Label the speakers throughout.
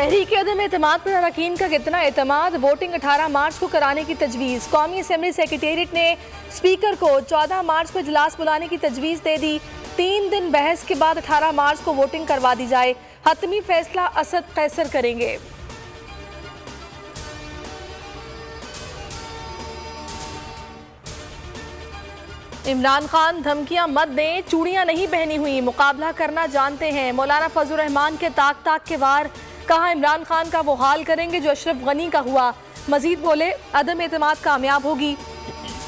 Speaker 1: तहरीक अदम एतमाद पर अरकान का कितना एतमाद, वोटिंग 18 मार्च को कराने की तजवीज़। कौमी असम्बली सेक्रेटेरिएट ने स्पीकर को 14 मार्च को इजलास बुलाने की तजवीज़ दे दी। 3 दिन बहस के बाद 18 मार्च को वोटिंग करवा दी जाए। हतमी फैसला असद कैसर करेंगे। इमरान खान धमकियां मत दें, चूड़ियां नहीं पहनी हुई, मुकाबला करना जानते हैं। मौलाना फजलुर रहमान के ताक ताक के वार, कहा इमरान खान का वो हाल करेंगे जो अशरफ गनी का हुआ। मजीद बोले अदम एतमाद कामयाब होगी।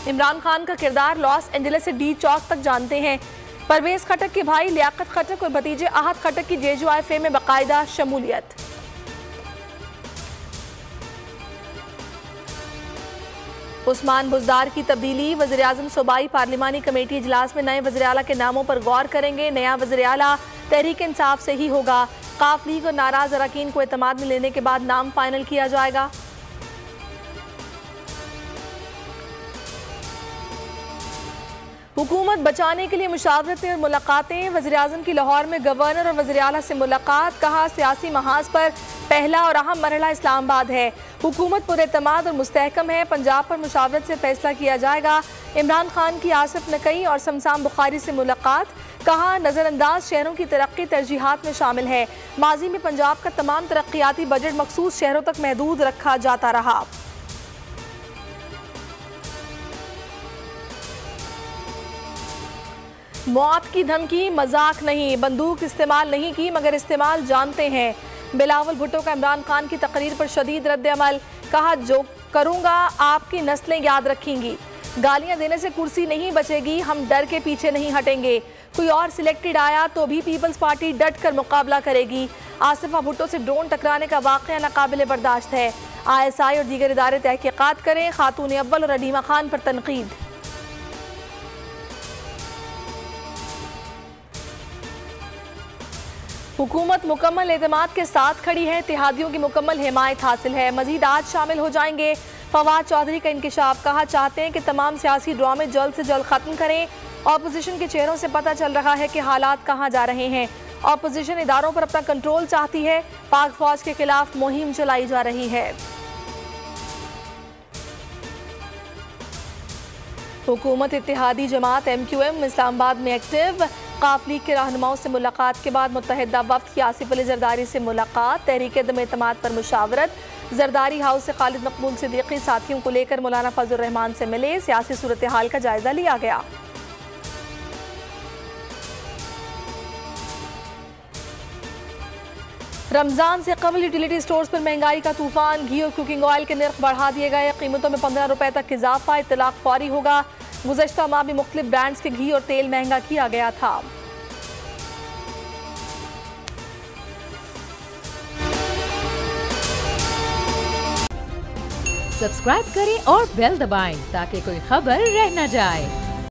Speaker 1: इमरान खान का किरदार लॉस एंजलिस से डी चौक तक जानते हैं। परवेज खटक के भाई लियाकत खटक और भतीजे आहत खटक की JJIFA में बाकायदा शमूलियत। उस्मान बुजदार की तब्दीली, वज़ीर-ए-आज़म सूबाई पार्लिमानी कमेटी इजलास में नए वज़ीर-ए-आला के नामों पर गौर करेंगे। नया वज़ीर-ए-आला तहरीक इंसाफ से ही होगा। काफ लीग और नाराज अरकान को एतमाद में लेने के बाद नाम फाइनल किया जाएगा। हुकूमत बचाने के लिए मुशावरतें और मुलाकातें, वज़ीर-ए-आज़म की लाहौर में गवर्नर और वज़ीर-ए-आला से मुलाकात। कहा सियासी महाज पर पहला और अहम मरहला इस्लामाबाद है। हुकूमत पुरएतमाद और मुस्तहकम है। पंजाब पर मुशावरत से फैसला किया जाएगा। इमरान खान की आसिफ नकई और शमशान बुखारी से मुलाकात। कहा नज़रअंदाज शहरों की तरक्की तरजीहात में शामिल है। माजी में पंजाब का तमाम तरक्याती बजट मखसूस शहरों तक महदूद रखा जाता रहा। मौत की धमकी मजाक नहीं, बंदूक इस्तेमाल नहीं की मगर इस्तेमाल जानते हैं। बिलावल भुट्टो का इमरान खान की तकरीर पर शदीद रद्द अमल। कहा जो करूंगा आपकी नस्लें याद रखेंगी। गालियां देने से कुर्सी नहीं बचेगी, हम डर के पीछे नहीं हटेंगे। कोई और सिलेक्टेड आया तो भी पीपल्स पार्टी डट कर मुकाबला करेगी। आसिफा भुट्टो से ड्रोन टकराने का वाक़या नाकाबिले बर्दाश्त है। ISI और दीगर इदारे तहकीकात करें। खातून अव्वल और अदीमा खान पर तनकीद। हुकूमत मुकम्मल एतमाद के साथ खड़ी है। इत्तेहादियों की मुकम्मल हिमायत हासिल है। मजीद आज शामिल हो जाएंगे। फवाद चौधरी का इंकिशाफ, कहा चाहते हैं कि तमाम सियासी ड्रामे जल्द से जल्द खत्म करें। ऑपोजिशन के चेहरों से पता चल रहा है कि हालात कहाँ जा रहे हैं। ऑपोजिशन इदारों पर अपना कंट्रोल चाहती है। पाक फौज के खिलाफ मुहिम चलाई जा रही है। हुकूमत इत्तेहादी जमात MQM इस्लामाबाद में एक्टिव। काफ लीग के रहनुमाओं से मुलाकात के बाद मुत्तहिदा वफ्द की आसिफ अली जरदारी से मुलाकात। तहरीक अदम एतमाद पर मुशावरत। जरदारी हाउस से खालिद मकबूल सिद्दीकी साथियों को लेकर मौलाना फजलुर रहमान से मिले। सियासी सूरत हाल का जायजा लिया गया। रमजान से कबल यूटिलिटी स्टोर्स पर महंगाई का तूफान। घी और कुकिंग ऑयल के निर्ख बढ़ा दिए गए। कीमतों में 15 रुपए तक इजाफा। इतलाक फौरी होगा। गुज़श्ता माह भी मुख्तलिफ ब्रांड्स के घी और तेल महंगा किया गया था।
Speaker 2: सब्सक्राइब करें और बेल दबाएं ताकि कोई खबर रह न जाए।